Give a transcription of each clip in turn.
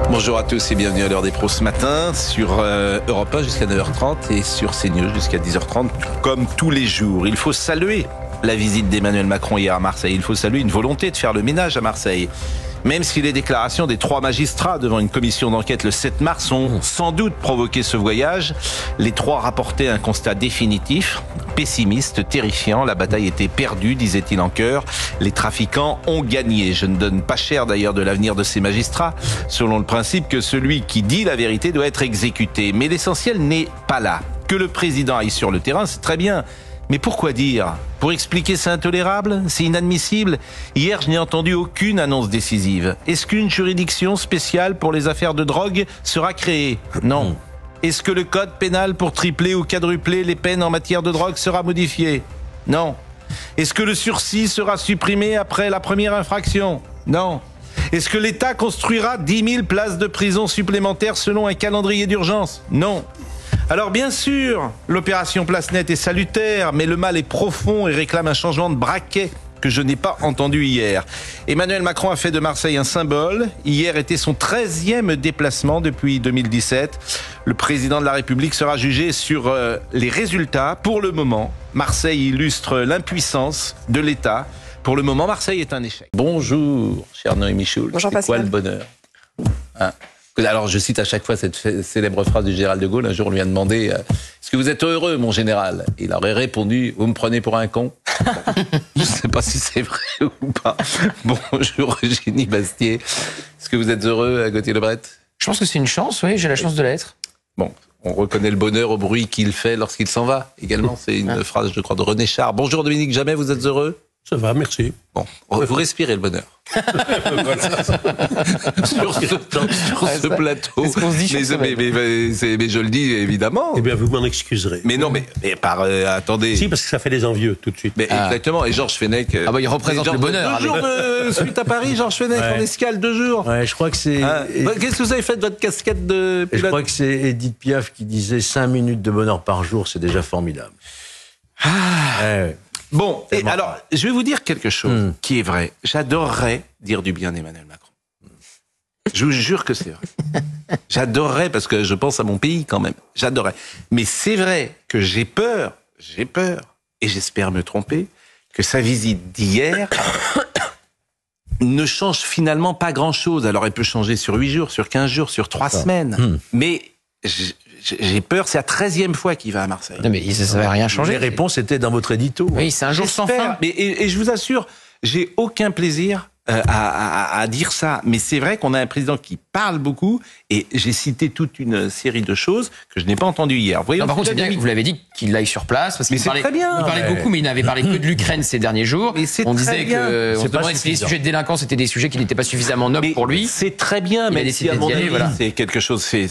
Bonjour à tous et bienvenue à l'heure des pros ce matin sur Europe 1 jusqu'à 9h30 et sur CNews jusqu'à 10h30 comme tous les jours. Il faut saluer la visite d'Emmanuel Macron hier à Marseille. Il faut saluer une volonté de faire le ménage à Marseille. Même si les déclarations des 3 magistrats devant une commission d'enquête le 7 mars ont sans doute provoqué ce voyage, les 3 rapportaient un constat définitif, pessimiste, terrifiant. La bataille était perdue, disait-il en chœur. Les trafiquants ont gagné. Je ne donne pas cher d'ailleurs de l'avenir de ces magistrats, selon le principe que celui qui dit la vérité doit être exécuté. Mais l'essentiel n'est pas là. Que le président aille sur le terrain, c'est très bien. Mais pourquoi dire? Pour expliquer c'est intolérable? C'est inadmissible? Hier, je n'ai entendu aucune annonce décisive. Est-ce qu'une juridiction spéciale pour les affaires de drogue sera créée? Non. Est-ce que le code pénal pour tripler ou quadrupler les peines en matière de drogue sera modifié? Non. Est-ce que le sursis sera supprimé après la première infraction? Non. Est-ce que l'État construira 10 000 places de prison supplémentaires selon un calendrier d'urgence? Non. Alors bien sûr, l'opération Place Nette est salutaire, mais le mal est profond et réclame un changement de braquet que je n'ai pas entendu hier. Emmanuel Macron a fait de Marseille un symbole. Hier était son 13e déplacement depuis 2017. Le président de la République sera jugé sur les résultats. Pour le moment, Marseille illustre l'impuissance de l'État. Pour le moment, Marseille est un échec. Bonjour, cher Noémie Schulz. Bonjour, Pascal. C'est quoi le bonheur? Alors, je cite à chaque fois cette célèbre phrase du général de Gaulle. Un jour, on lui a demandé « Est-ce que vous êtes heureux, mon général ?» Il aurait répondu « Vous me prenez pour un con ?» Je ne sais pas si c'est vrai ou pas. Bonjour, Eugénie Bastier. Est-ce que vous êtes heureux à Gauthier-Lebret? Je pense que c'est une chance, oui, j'ai la chance de l'être. Bon, on reconnaît le bonheur au bruit qu'il fait lorsqu'il s'en va. Également, c'est une phrase, je crois, de René Char. Bonjour, Dominique Jamais, vous êtes heureux? Ça va, merci. Bon, vous respirez le bonheur. sur ce plateau. C'est ce qu'on se dit mais je le dis évidemment. Eh bien, vous m'en excuserez. Mais non, mais attendez. Si, parce que ça fait des envieux, tout de suite. Mais exactement, et Georges Fenech... il représente le bonheur. 2 jours de suite à Paris, Georges Fenech, en escale 2 jours. Ouais, je crois que c'est... Qu'est-ce que vous avez fait de votre casquette de pilote? Je crois que c'est Edith Piaf qui disait 5 minutes de bonheur par jour, c'est déjà formidable. Ouais. Bon, et alors, je vais vous dire quelque chose qui est vrai. J'adorerais dire du bien d'Emmanuel Macron. Je vous jure que c'est vrai. J'adorerais, parce que je pense à mon pays quand même. J'adorerais. Mais c'est vrai que j'ai peur, et j'espère me tromper, que sa visite d'hier ne change finalement pas grand-chose. Alors, elle peut changer sur 8 jours, sur 15 jours, sur 3 semaines. Mais... j'ai peur, c'est la 13e fois qu'il va à Marseille. Non, mais ça ne va rien changer. Les réponses étaient dans votre édito. Oui, c'est un jour sans fin. Mais, et je vous assure, j'ai aucun plaisir à dire ça. Mais c'est vrai qu'on a un président qui parle beaucoup, et j'ai cité toute une série de choses que je n'ai pas entendues hier. Par contre, c'est bien que vous l'avez dit qu'il aille sur place, parce qu'il parlait, très bien. Il parlait beaucoup, mais il n'avait parlé que de l'Ukraine ces derniers jours. On disait que les sujets de délinquance étaient des sujets qui n'étaient pas suffisamment nobles pour lui. C'est très bien, mais si à mon avis, c'est quelque chose. C'est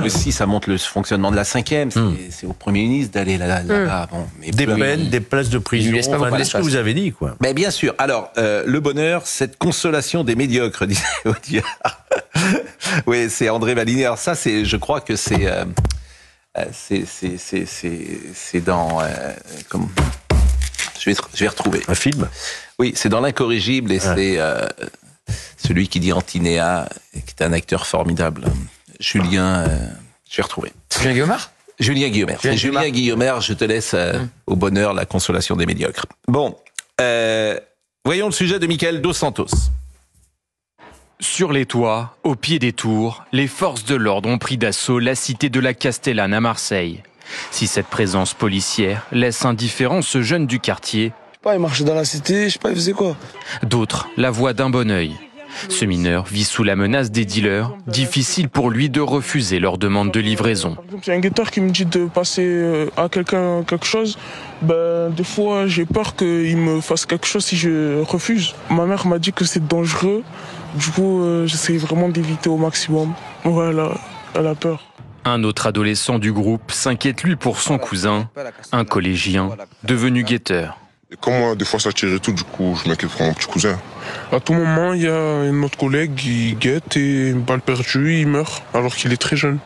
aussi, ça montre le fonctionnement de la 5e. C'est au Premier ministre d'aller là-bas. Bon, des peines, des places de prison. C'est ce que vous avez dit, quoi. Mais bien sûr. Alors, le bonheur, cette consolation des médiocres, disait Audiard. Oui, c'est André Valigny. Alors ça, je crois que c'est dans je vais retrouver un film. Oui, c'est dans L'Incorrigible, et c'est celui qui dit Antinéa, qui est un acteur formidable. Julien, je vais retrouver. Julien Guillaumard. Julien Guillaumard. C'est Julien Guillaumard. Je te laisse au bonheur, la consolation des médiocres. Bon, voyons le sujet de Michael Dos Santos. Sur les toits, au pied des tours, les forces de l'ordre ont pris d'assaut la cité de la Castellane à Marseille. Si cette présence policière laisse indifférent ce jeune du quartier, il marchait dans la cité, il faisait quoi. D'autres la voient d'un bon œil. Ce mineur vit sous la menace des dealers, difficile pour lui de refuser leur demande de livraison. Par exemple, il y a un guetteur qui me dit de passer à quelqu'un quelque chose. Des fois, j'ai peur qu'il me fasse quelque chose si je refuse. Ma mère m'a dit que c'est dangereux. Du coup, j'essaie vraiment d'éviter au maximum. Voilà, elle a peur. Un autre adolescent du groupe s'inquiète lui pour son cousin, un collégien devenu guetteur. Et comme moi, des fois ça tire et tout, du coup, je m'inquiète pour mon petit cousin. À tout moment, il y a un autre collègue qui guette et une balle perdue, il meurt alors qu'il est très jeune.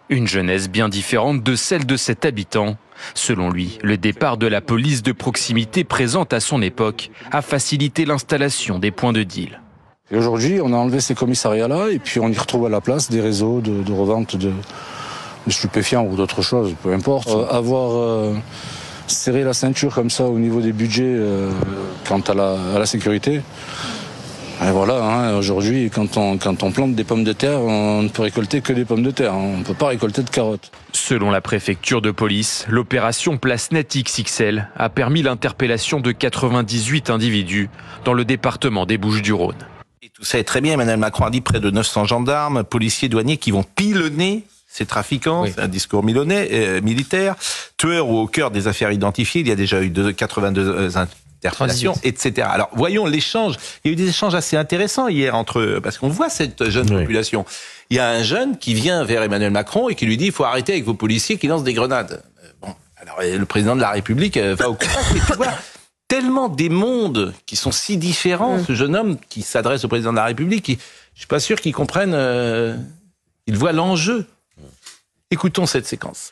Une jeunesse bien différente de celle de cet habitant. Selon lui, le départ de la police de proximité présente à son époque a facilité l'installation des points de deal. Et aujourd'hui, on a enlevé ces commissariats-là et puis on y retrouve à la place des réseaux de revente de stupéfiants ou d'autres choses, peu importe. Avoir serré la ceinture comme ça au niveau des budgets quant à la sécurité. Et voilà, hein, aujourd'hui, quand on plante des pommes de terre, on ne peut récolter que des pommes de terre. On ne peut pas récolter de carottes. Selon la préfecture de police, l'opération Place Nette XXL a permis l'interpellation de 98 individus dans le département des Bouches-du-Rhône. Et tout ça est très bien. Emmanuel Macron a dit près de 900 gendarmes, policiers, douaniers qui vont pilonner ces trafiquants. Oui. C'est un discours militaire. Tueurs ou au cœur des affaires identifiées. Il y a déjà eu 82 interpellations, etc. Alors, voyons l'échange. Il y a eu des échanges assez intéressants hier entre eux, parce qu'on voit cette jeune population. Il y a un jeune qui vient vers Emmanuel Macron et qui lui dit « il faut arrêter avec vos policiers qui lancent des grenades ». Bon, alors le président de la République va au contact. Et tu vois, tellement des mondes qui sont si différents. Ce jeune homme qui s'adresse au président de la République, je suis pas sûr qu'il comprenne, il voit l'enjeu. Écoutons cette séquence.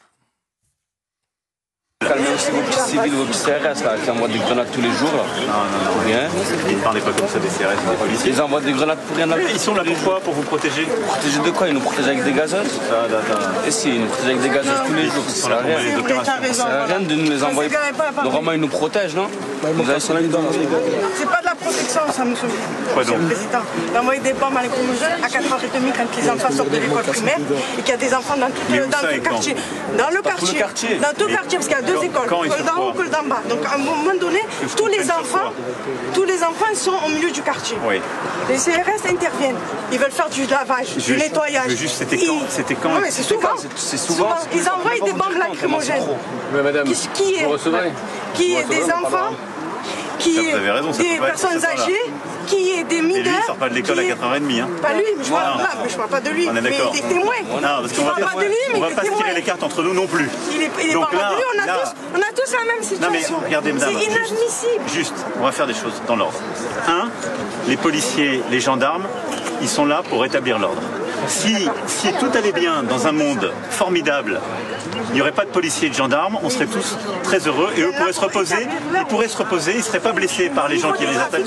Calmez aussi vos petits civils, vos petits CRS là, qui envoient des grenades tous les jours là. Non, pour rien. Ils ne parlent pas comme ça des CRS et des policiers. Ils envoient des grenades pour rien. Ils sont là pourquoi? Pour vous protéger? Protéger de quoi? Ils nous protègent avec des gazeuses. Et si, ils nous protègent avec des gazeuses tous les jours. Ça sert à rien. Ça sert à rien de nous les envoyer. Normalement, ils nous protègent, non? C'est pas de la protection, ça, monsieur le président. D'envoyer des bombes à l'école à 4h30 quand les enfants sortent de l'école primaire et qu'il y a des enfants dans tout le quartier. Dans le quartier. Dans tout le quartier, parce qu'il y a deux écoles, col d'en haut, col d'en bas. Donc à un moment donné, tous les enfants sont au milieu du quartier. Oui. Les CRS interviennent. Ils veulent faire du lavage, du nettoyage. C'était quand? Oui, mais c'est souvent. Ils envoient des bombes lacrymogènes. Qui est des enfants, qui est des personnes âgées, qui est des mineurs. Et lui, il sort pas de l'école à 4h30. Hein. Pas lui, je parle pas de lui, mais il est témoin. Non, parce qu'on va pas se tirer les cartes entre nous non plus. Il est pas de lui, on a tous la même situation. Non mais regardez, madame, c'est inadmissible. Juste, on va faire des choses dans l'ordre. Les policiers, les gendarmes, ils sont là pour rétablir l'ordre. Si tout allait bien dans un monde formidable, il n'y aurait pas de policiers et de gendarmes, on serait tous très heureux et eux pourraient se reposer. Ils pourraient se reposer, ils ne seraient pas blessés par les gens qui les attaquent.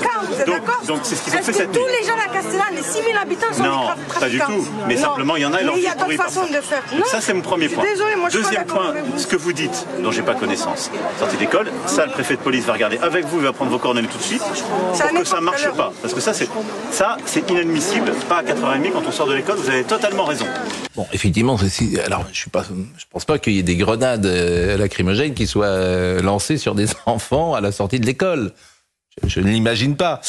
Donc c'est ce qu'ils ont fait cette nuit. Tous les gens à Castellane, les 6000 habitants sont des trafiquants. Pas du tout. Mais simplement, il y en a et leur vie pourrie par ça. De faire. Ça, c'est mon premier point. Deuxième point, ce que vous dites, dont j'ai pas connaissance. Sortie d'école, ça, le préfet de police va regarder avec vous, il va prendre vos coordonnées tout de suite pour que ça marche pas. Parce que ça, c'est inadmissible. Pas à 4h30 quand on sort de l'école, vous avez totalement raison. Bon, effectivement, alors je pense pas qu'il y ait des grenades lacrymogènes qui soient lancées sur des enfants à la sortie de l'école. Je ne l'imagine pas.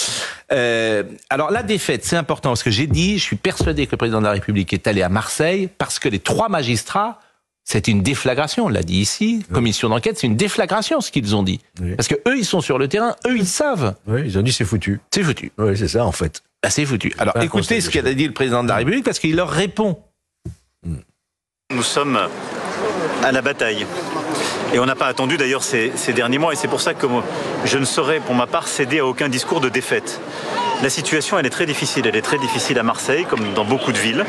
Alors la défaite, c'est important parce que j'ai dit, je suis persuadé que le président de la République est allé à Marseille parce que les 3 magistrats, c'est une déflagration, on l'a dit ici, commission d'enquête, c'est une déflagration ce qu'ils ont dit. Oui. Parce que eux, ils sont sur le terrain, eux, ils savent. Oui, ils ont dit c'est foutu. C'est foutu. Oui, c'est ça en fait. Ah, c'est foutu. Alors écoutez ce qu'a dit le président de la République parce qu'il leur répond. Nous sommes à la bataille. Et on n'a pas attendu d'ailleurs ces derniers mois et c'est pour ça que je ne saurais pour ma part céder à aucun discours de défaite. La situation elle est très difficile à Marseille comme dans beaucoup de villes.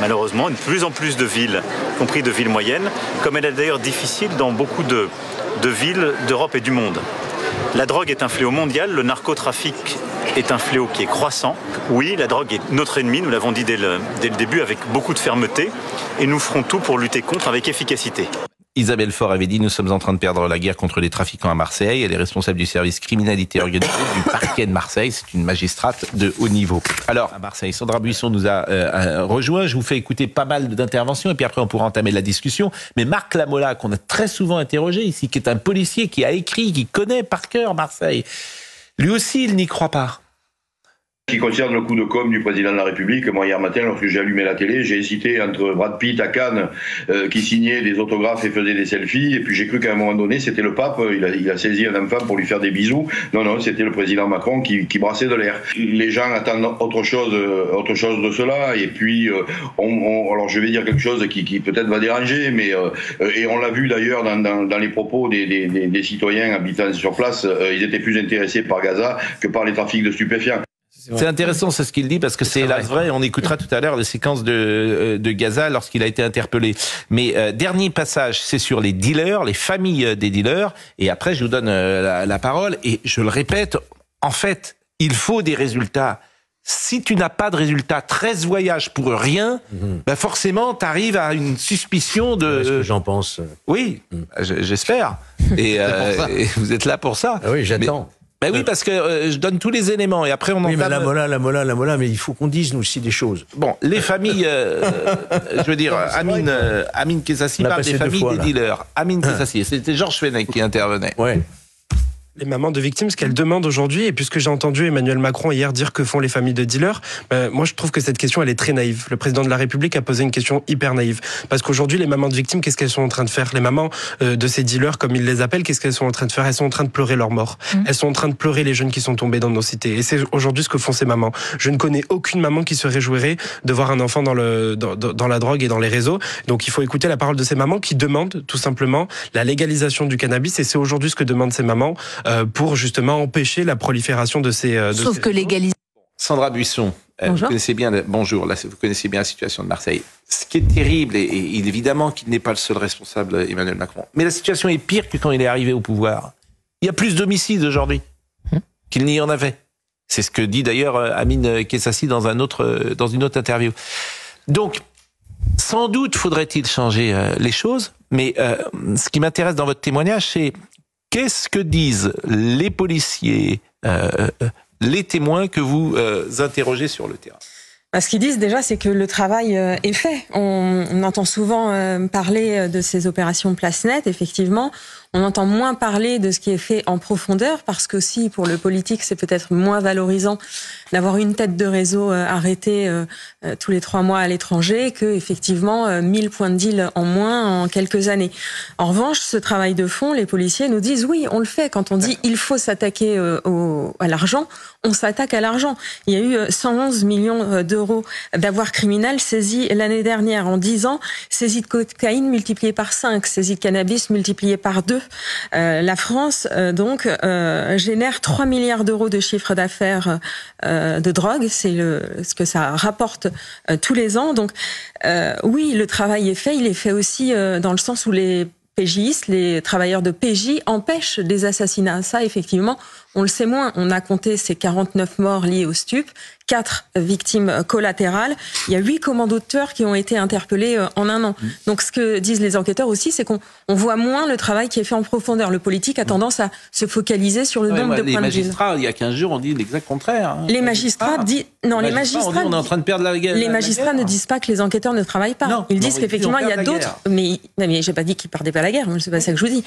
Malheureusement, de plus en plus de villes, y compris de villes moyennes, comme elle est d'ailleurs difficile dans beaucoup de villes d'Europe et du monde. La drogue est un fléau mondial, le narcotrafic est un fléau qui est croissant. Oui, la drogue est notre ennemi, nous l'avons dit dès le début avec beaucoup de fermeté et nous ferons tout pour lutter contre avec efficacité. Isabelle Faure avait dit « Nous sommes en train de perdre la guerre contre les trafiquants à Marseille. Elle est responsable du service criminalité organisée du parquet de Marseille. C'est une magistrate de haut niveau. » Alors, à Marseille, Sandra Buisson nous a rejoint. Je vous fais écouter pas mal d'interventions et puis après on pourra entamer la discussion. Mais Marc Lamola, qu'on a très souvent interrogé ici, qui est un policier qui a écrit, qui connaît par cœur Marseille, lui aussi, il n'y croit pas. qui concerne le coup de com' du président de la République, moi hier matin, lorsque j'ai allumé la télé, j'ai hésité entre Brad Pitt à Cannes, qui signait des autographes et faisait des selfies, et puis j'ai cru qu'à un moment donné, c'était le pape, il a saisi un enfant pour lui faire des bisous. Non, c'était le président Macron qui brassait de l'air. Les gens attendent autre chose de cela, et puis, alors je vais dire quelque chose qui peut-être va déranger, mais, et on l'a vu d'ailleurs dans les propos des citoyens habitant sur place, ils étaient plus intéressés par Gaza que par les trafics de stupéfiants. C'est intéressant, c'est ce qu'il dit, parce que c'est vrai. On écoutera tout à l'heure les séquences de Gaza lorsqu'il a été interpellé. Mais dernier passage, c'est sur les dealers, les familles des dealers. Et après, je vous donne la parole. Et je le répète, en fait, il faut des résultats. si tu n'as pas de résultat, 13 voyages pour rien, bah forcément, tu arrives à une suspicion de... Est-ce que j'en pense? Oui, j'espère. Et vous êtes là pour ça. Ah oui, j'attends. Ben oui, parce que je donne tous les éléments et après on mais la mola, mais il faut qu'on dise nous aussi des choses. Bon, les familles, je veux dire, Amine Kessassi parle des familles des dealers. Amine Kessassi, c'était Georges Fenech qui intervenait. Ouais. Les mamans de victimes, ce qu'elles demandent aujourd'hui, et puisque j'ai entendu Emmanuel Macron hier dire que font les familles de dealers, moi je trouve que cette question elle est très naïve. Le président de la République a posé une question hyper naïve. Parce qu'aujourd'hui les mamans de victimes, qu'est-ce qu'elles sont en train de faire? Les mamans de ces dealers, comme ils les appellent, qu'est-ce qu'elles sont en train de faire? Elles sont en train de pleurer leur mort. Elles sont en train de pleurer les jeunes qui sont tombés dans nos cités. Et c'est aujourd'hui ce que font ces mamans. Je ne connais aucune maman qui se réjouirait de voir un enfant dans la drogue et dans les réseaux. Donc il faut écouter la parole de ces mamans qui demandent tout simplement la légalisation du cannabis. Et c'est aujourd'hui ce que demandent ces mamans pour justement empêcher la prolifération de ces... Sauf que légaliser... Sandra Buisson, vous connaissez bien, bonjour, là, vous connaissez bien la situation de Marseille. Ce qui est terrible, et évidemment qu'il n'est pas le seul responsable, Emmanuel Macron, mais la situation est pire que quand il est arrivé au pouvoir. Il y a plus d'homicides aujourd'hui qu'il n'y en avait. C'est ce que dit d'ailleurs Amine Kessassi dans une autre interview. Donc, sans doute faudrait-il changer les choses, mais ce qui m'intéresse dans votre témoignage, c'est qu'est-ce que disent les policiers, les témoins que vous interrogez sur le terrain? Ce qu'ils disent déjà, c'est que le travail est fait. On entend souvent parler de ces opérations Place Nette, effectivement. On entend moins parler de ce qui est fait en profondeur, parce que si pour le politique, c'est peut-être moins valorisant d'avoir une tête de réseau arrêtée tous les 3 mois à l'étranger que effectivement 1000 points de deal en moins en quelques années. En revanche, ce travail de fond, les policiers nous disent oui, on le fait. Quand on dit il faut s'attaquer à l'argent, on s'attaque à l'argent. Il y a eu 111 millions d'euros d'avoirs criminels saisis l'année dernière. En 10 ans, saisie de cocaïne multipliée par 5, saisie de cannabis multipliée par 2. La France, donc, génère 3 milliards d'euros de chiffre d'affaires de drogue. C'est ce que ça rapporte tous les ans. Donc, oui, le travail est fait. Il est fait aussi dans le sens où les PJistes, les travailleurs de PJ, empêchent des assassinats. Ça, effectivement, on le sait moins. On a compté ces 49 morts liés au stup, 4 victimes collatérales. Il y a 8 commandos de tueurs qui ont été interpellés en un an. Donc ce que disent les enquêteurs aussi, c'est qu'on voit moins le travail qui est fait en profondeur. Le politique a tendance à se focaliser sur le nombre de points de deal. Les magistrats, il y a 15 jours, on dit l'exact contraire. Les magistrats disent... Non, les magistrats... On est en train de perdre la guerre. Les magistrats ne disent pas que les enquêteurs ne travaillent pas. Non, ils disent qu'effectivement, il y a d'autres... Mais j'ai pas dit qu'ils perdaient pas la guerre. C'est pas ça que je vous dis.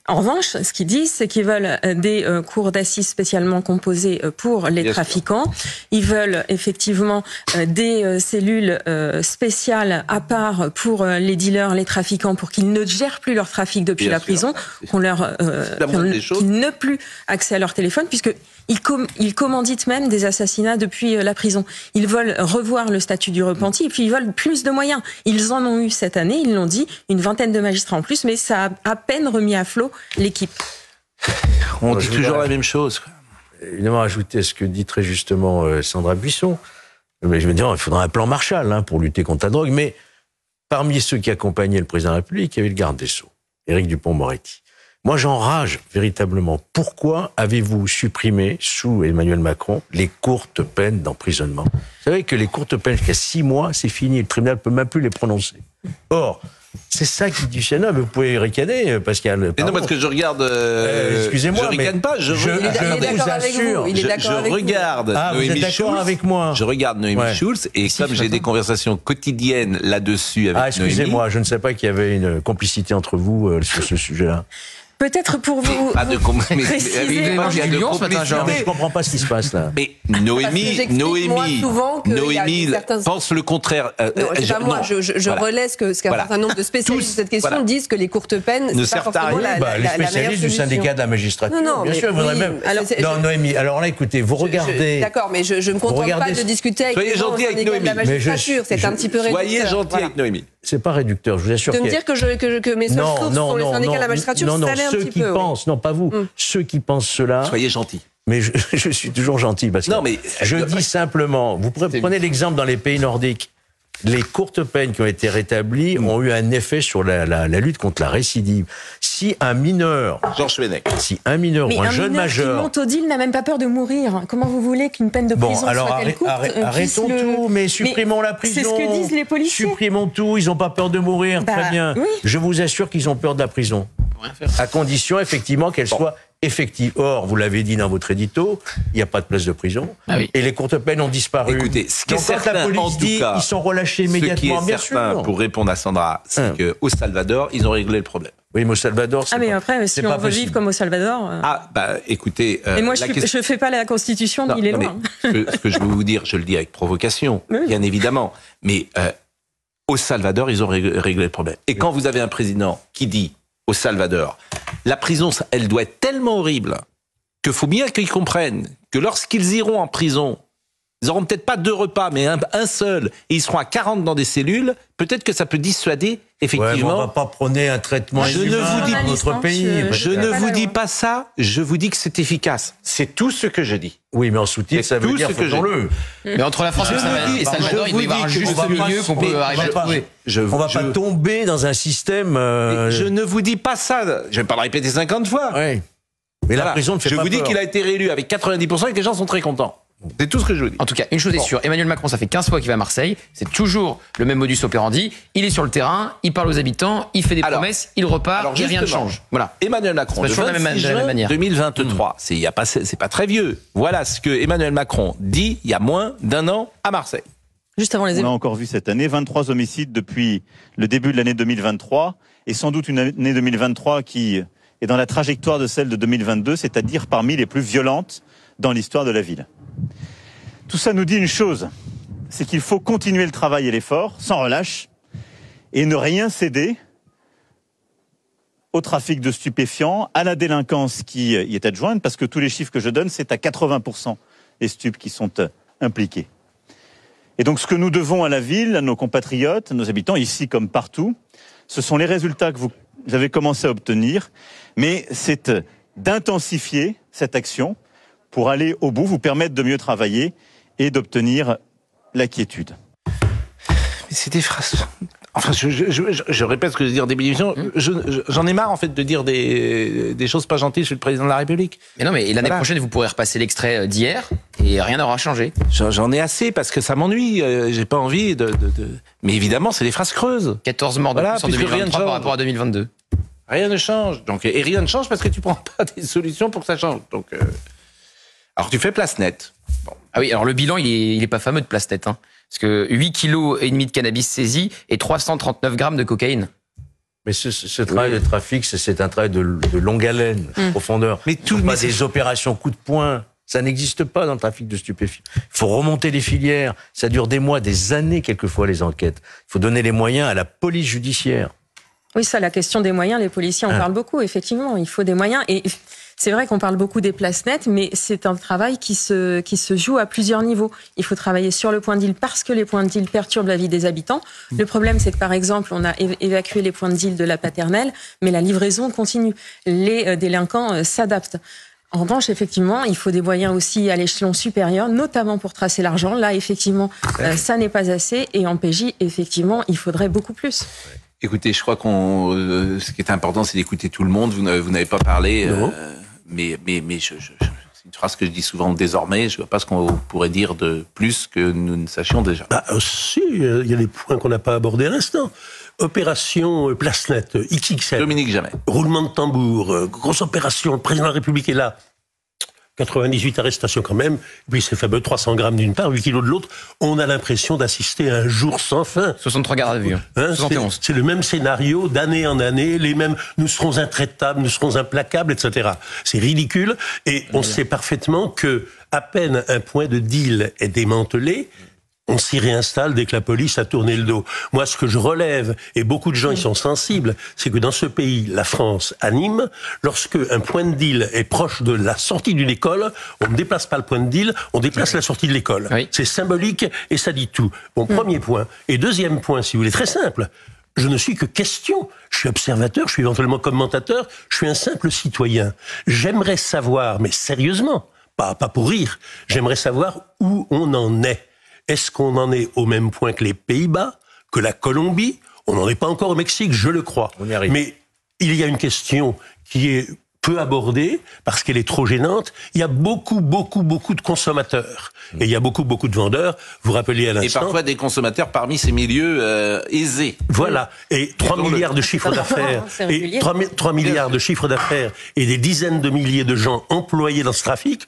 En revanche, ce qu'ils disent, c'est qu'ils veulent des cours d'assises spécialement composées pour les trafiquants. Ils veulent effectivement des cellules spéciales à part pour les dealers, les trafiquants, pour qu'ils ne gèrent plus leur trafic depuis la prison, qu'ils n'aient plus accès à leur téléphone, puisqu'ils commanditent même des assassinats depuis la prison. Ils veulent revoir le statut du repenti et puis ils veulent plus de moyens. Ils en ont eu cette année, ils l'ont dit, une vingtaine de magistrats en plus, mais ça a à peine remis à flot l'équipe. On dit toujours la même chose. Évidemment, ajouter ce que dit très justement Sandra Buisson. Mais je veux dire, il faudra un plan Marshall pour lutter contre la drogue. Mais parmi ceux qui accompagnaient le président de la République, il y avait le garde des Sceaux, Éric Dupond-Moretti. Moi, j'enrage véritablement. Pourquoi avez-vous supprimé, sous Emmanuel Macron, les courtes peines d'emprisonnement? Vous savez que les courtes peines jusqu'à 6 mois, c'est fini. Le tribunal ne peut même plus les prononcer. Or, c'est ça qui dit Sénat, mais vous pouvez ricaner, Pascal. Mais non, parce que je regarde... excusez-moi, je ricane pas, je regarde Noémie Schulz. Avec moi. Je regarde Noémie Schulz, et comme j'ai des conversations quotidiennes là-dessus avec Noémie... excusez-moi, je ne sais pas qu'il y avait une complicité entre vous sur ce sujet-là. Peut-être pour vous. Je comprends pas ce qui se passe là. Mais Noémie pense le contraire. Je relais ce qu'un certain nombre de spécialistes de cette question disent que les courtes peines ne servent à rien. Les spécialistes du syndicat de la magistrature. Non, bien sûr, voudraient même. Non, Noémie. Alors là, écoutez, vous regardez. D'accord, mais je ne me contente pas de discuter avec les syndicat de la magistrature. C'est un petit peu réducteur. Soyez gentil avec Noémie. C'est pas réducteur, je vous assure. De me dire que mes seules sources sont les syndicats de la magistrature, ça l'est un petit peu. Ceux qui pensent, non pas vous, ceux qui pensent cela... Soyez gentil. Mais je suis toujours gentil, parce que je dis simplement, vous prenez l'exemple dans les pays nordiques, les courtes peines qui ont été rétablies ont eu un effet sur la lutte contre la récidive. Si un mineur, Georges Fenech, ou un jeune majeur, qui monte au deal n'a même pas peur de mourir. Comment vous voulez qu'une peine de prison soit qu'elle courte, arrêtons tout, mais supprimons la prison. C'est ce que disent les policiers. Supprimons tout, ils n'ont pas peur de mourir, très bien. Oui. Je vous assure qu'ils ont peur de la prison. À condition, effectivement, qu'elle soit effective. Or, vous l'avez dit dans votre édito, il n'y a pas de place de prison. Et les courtes peines ont disparu. Écoutez, ce qui est certain, la police en tout dit, cas, ils sont relâchés immédiatement, bien sûr. Pour répondre à Sandra, c'est qu'au Salvador, ils ont réglé le problème. Oui, mais au Salvador, mais après, si on veut vivre comme au Salvador... écoutez... Et moi, je ne fais pas la Constitution, il est loin. Ce que je veux vous dire, je le dis avec provocation, bien évidemment, mais au Salvador, ils ont réglé le problème. Et quand vous avez un président qui dit, au Salvador, la prison, elle doit être tellement horrible qu'il faut bien qu'ils comprennent que lorsqu'ils iront en prison, ils n'auront peut-être pas 2 repas, mais un seul, et ils seront à 40 dans des cellules, peut-être que ça peut dissuader, effectivement... on ne va pas prôner un traitement dans notre pays. Je ne vous dis pas ça, je vous dis que c'est efficace. C'est tout ce que je dis. Oui, mais en sous-titre, ça veut dire faisons-le. Mais entre la France et le Salvador, il doit y avoir un juste milieu qu'on peut arriver à trouver. On va pas tomber dans un système... Je ne vous dis pas ça, je ne vais pas le répéter 50 fois. Oui. Mais la prison ne fait pas peur. Je vous dis qu'il a été réélu avec 90% et que les gens sont très contents. C'est tout ce que je vous dis. En tout cas, une chose est sûre, Emmanuel Macron, ça fait 15 fois qu'il va à Marseille, c'est toujours le même modus operandi, il est sur le terrain, il parle aux habitants, il fait des promesses, il repart, et rien ne change. Voilà. Emmanuel Macron, le 26 juin 2023, c'est pas très vieux. Voilà ce que Emmanuel Macron dit il y a moins d'1 an à Marseille. Juste avant les On a encore vu cette année 23 homicides depuis le début de l'année 2023, et sans doute une année 2023 qui est dans la trajectoire de celle de 2022, c'est-à-dire parmi les plus violentes dans l'histoire de la ville. Tout ça nous dit une chose, c'est qu'il faut continuer le travail et l'effort, sans relâche, et ne rien céder au trafic de stupéfiants, à la délinquance qui y est adjointe, parce que tous les chiffres que je donne, c'est à 80% les stupes qui sont impliqués. Et donc ce que nous devons à la ville, à nos compatriotes, à nos habitants, ici comme partout, ce sont les résultats que vous avez commencé à obtenir, mais c'est d'intensifier cette action pour aller au bout, vous permettre de mieux travailler et d'obtenir la quiétude. Mais c'est des phrases... Enfin, je répète ce que je veux dire des millions. J'en ai marre, en fait, de dire des choses pas gentilles sur le président de la République. Mais non, mais l'année prochaine, vous pourrez repasser l'extrait d'hier et rien n'aura changé. J'en ai assez parce que ça m'ennuie. J'ai pas envie de... Mais évidemment, c'est des phrases creuses. 14 morts de plus en 2023 par rapport à 2022. Rien ne change. Donc, et rien ne change parce que tu prends pas des solutions pour que ça change. Donc, alors tu fais place nette. Bon. Ah oui, alors le bilan, il est pas fameux de place nette, hein. Parce que 8,5 kg de cannabis saisi et 339 grammes de cocaïne. Mais ce travail de trafic, c'est un travail de longue haleine, de profondeur. Mais tout pas des opérations coup de poing. Ça n'existe pas dans le trafic de stupéfiants. Il faut remonter les filières. Ça dure des mois, des années, quelquefois, les enquêtes. Il faut donner les moyens à la police judiciaire. Oui, ça, la question des moyens, les policiers en parlent beaucoup, effectivement. Il faut des moyens. Et c'est vrai qu'on parle beaucoup des places nettes, mais c'est un travail qui se joue à plusieurs niveaux. Il faut travailler sur le point de deal parce que les points de deal perturbent la vie des habitants. Le problème, c'est que, par exemple, on a évacué les points de deal de la Paternelle, mais la livraison continue. Les délinquants s'adaptent. En revanche, effectivement, il faut des moyens aussi à l'échelon supérieur, notamment pour tracer l'argent. Là, effectivement, ça n'est pas assez. Et en PJ, effectivement, il faudrait beaucoup plus. Écoutez, je crois ce qui est important, c'est d'écouter tout le monde. Vous n'avez pas parlé, mais c'est une phrase que je dis souvent désormais. Je ne vois pas ce qu'on pourrait dire de plus que nous ne sachions déjà. Si, il y a des points qu'on n'a pas abordés à l'instant. Opération Place Nette, XXL. Dominique Jamais. Roulement de tambour, grosse opération, le président de la République est là. 98 arrestations quand même, puis ces fameux 300 grammes d'une part, 8 kilos de l'autre, on a l'impression d'assister à un jour sans fin. 63 gardes à vue. 71. C'est le même scénario d'année en année, les mêmes « nous serons intraitables, nous serons implacables », etc. C'est ridicule, et on sait parfaitement que à peine un point de deal est démantelé, on s'y réinstalle dès que la police a tourné le dos. Moi, ce que je relève, et beaucoup de gens y sont sensibles, c'est que dans ce pays, la France, à Nîmes, lorsque un point de deal est proche de la sortie d'une école, on ne déplace pas le point de deal, on déplace la sortie de l'école. Oui. C'est symbolique et ça dit tout. Bon, premier point. Et deuxième point, si vous voulez, très simple. Je ne suis que question. Je suis observateur, je suis éventuellement commentateur, je suis un simple citoyen. J'aimerais savoir, mais sérieusement, pas pour rire, j'aimerais savoir où on en est. Est-ce qu'on en est au même point que les Pays-Bas, que la Colombie? On n'en est pas encore au Mexique, je le crois. On y arrive. Mais il y a une question qui est peu abordée, parce qu'elle est trop gênante. Il y a beaucoup de consommateurs. Et il y a beaucoup de vendeurs. Vous rappelez à l'instant. Et parfois des consommateurs parmi ces milieux aisés. Voilà. Et 3 milliards de chiffre d'affaires. Et 3 milliards de chiffre d'affaires et des dizaines de milliers de gens employés dans ce trafic.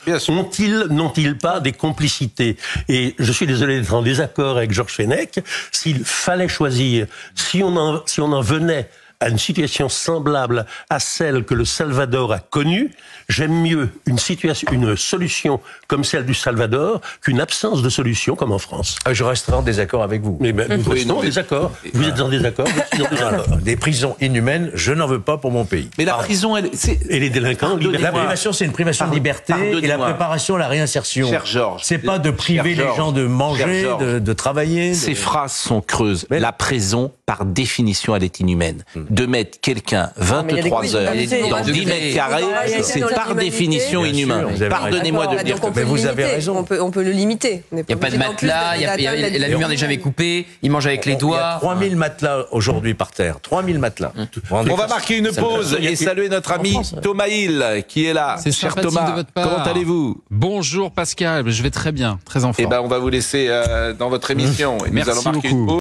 N'ont-ils pas des complicités? Et je suis désolé d'être en désaccord avec Georges Fenech. S'il fallait choisir, si on en venait à une situation semblable à celle que le Salvador a connue, j'aime mieux une solution comme celle du Salvador qu'une absence de solution comme en France. Je resterai en désaccord avec vous. Mais nous restons en désaccord. Vous êtes en désaccord, je suis en désaccord. Des prisons inhumaines, je n'en veux pas pour mon pays. Mais la prison, et les délinquants, la privation, c'est une privation de liberté, et la préparation à la réinsertion. Cher Georges, c'est pas de priver les gens de manger, de travailler. Ces phrases sont creuses. Mais la prison, par définition, elle est inhumaine. De mettre quelqu'un 23 heures dans 10 mètres carrés, c'est par définition inhumain. Pardonnez-moi de dire que... Mais vous avez raison. On peut le limiter. Il n'y a pas de matelas, la lumière n'est jamais coupée, il mange avec les doigts. Il y a 3000 matelas aujourd'hui par terre. 3000 matelas. On va marquer une pause et saluer notre ami Thomas Hill qui est là. C'est cher Thomas, comment allez-vous? Bonjour Pascal, je vais très bien, très en forme. Eh ben, on va vous laisser dans votre émission. Et nous allons marquer une pause.